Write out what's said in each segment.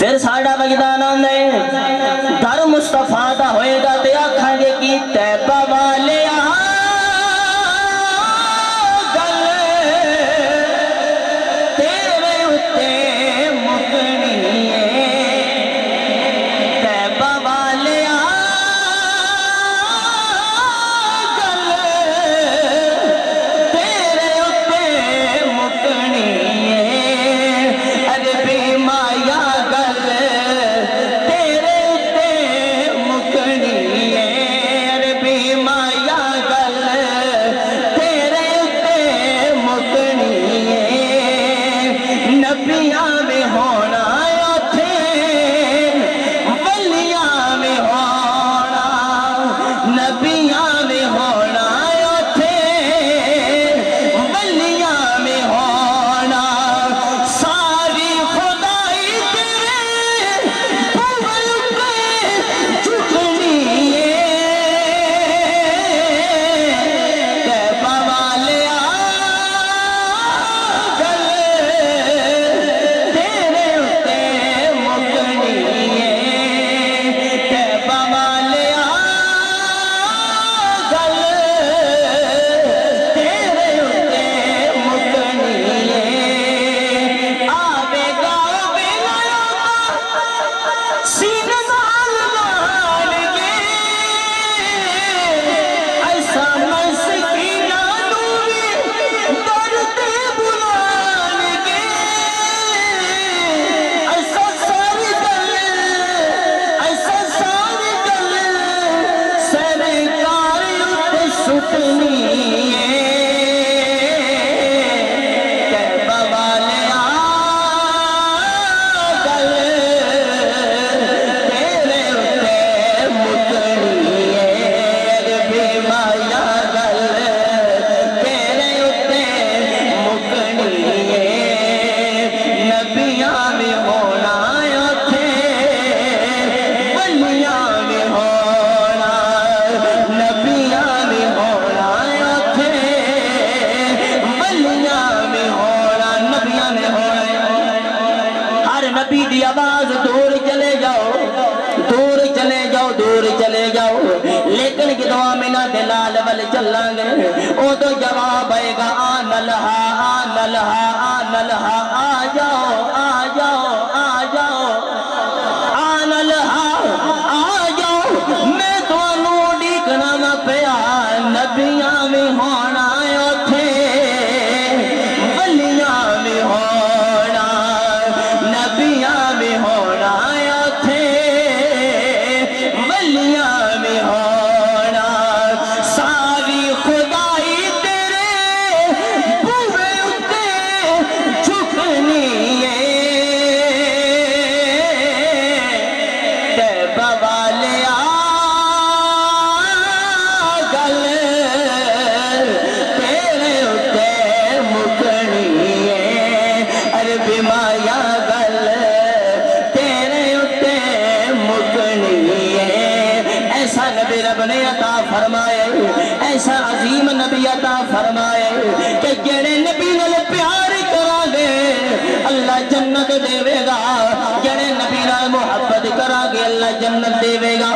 फिर साडा वजदान आंदा है घर मुस्तफा दा होएगा ते आखांगे कि तैबा वाले गल तेरे उत्ते मुकनी तैबा वाले गल तेरे उत्ते मुकनी अरे बेमाया गल तेरे उत्ते मुकनी अरे बेमाया गल तेरे उत्ते मुकनी नबियां में होना उथे वलियां में होना नबियां में होना उथे वलियां में होना सारी खुदाई तेरे भुवन पे झुकनी तैबा वाले गल तेरे उत्ते मुकनी तैबा वाले गल तेरे उत्ते मुकनी आवेगा बेला सीन नाल मान के ऐसा मस्कीना नू भी दर ते बुलान के ऐसा सारी गल सरकार उत्ते सुटनी तैबा वाले गल तेरे उत्ते मुकनी अरे बेमाया गल तेरे उत्ते मुकनी नबियां में होना उथे वलियां में होना नबियां में होना उथे वलियां में होना नबियां में होना हर नबी दी आवाज दूर चले जाओ दूर चले जाओ दूर चले जाओ लेकिन जदों आमिना दे लाल वल चलांगे उदों जवाब आएगा आनलहा आनलहा आनलहा आ जाओ आ जाओ आ जाओ आनलहा आ जाओ मैं तुहानू उड़ीकना वा पिया नबियां में होना उथे वलियां में होना नबियां में होना उथे वलियां में होना सारी खुदाई तेरे बूहे उत्ते झुकनी तैबा वाले गल तेरे उत्ते मुकनी अरे बेमाया गल तेरे उत्ते मुकनी ऐसा नबी रब ने अता फरमाए ऐसा अजीम नबी अता फरमाए कि जेड़े नबी नाल प्यार करांगे अल्लाह जन्नत देवेगा जेड़े नबी नाल मुहब्बत करांगे अल्लाह जन्नत देवेगा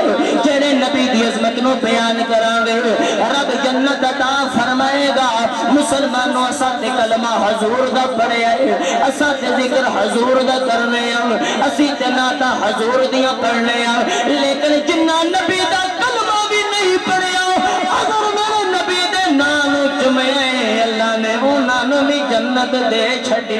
जेड़े नबी दी अजमत नु बयान करांगे रब जन्नत अता फरमाएगा मुसलमानों असा ते कलमा हजूर दा पढ़िया है असा ते जिक्र हजूर दा करने आ असी ते नाता हजूर दियां पढ़ने आ लेकिन जिन्ना नबी दा कलमा भी नहीं पढ़िया अगर मेरे नबी दे नाम नु चुमे अल्लाह ने उन्हां नु भी जन्नत दे छड़ी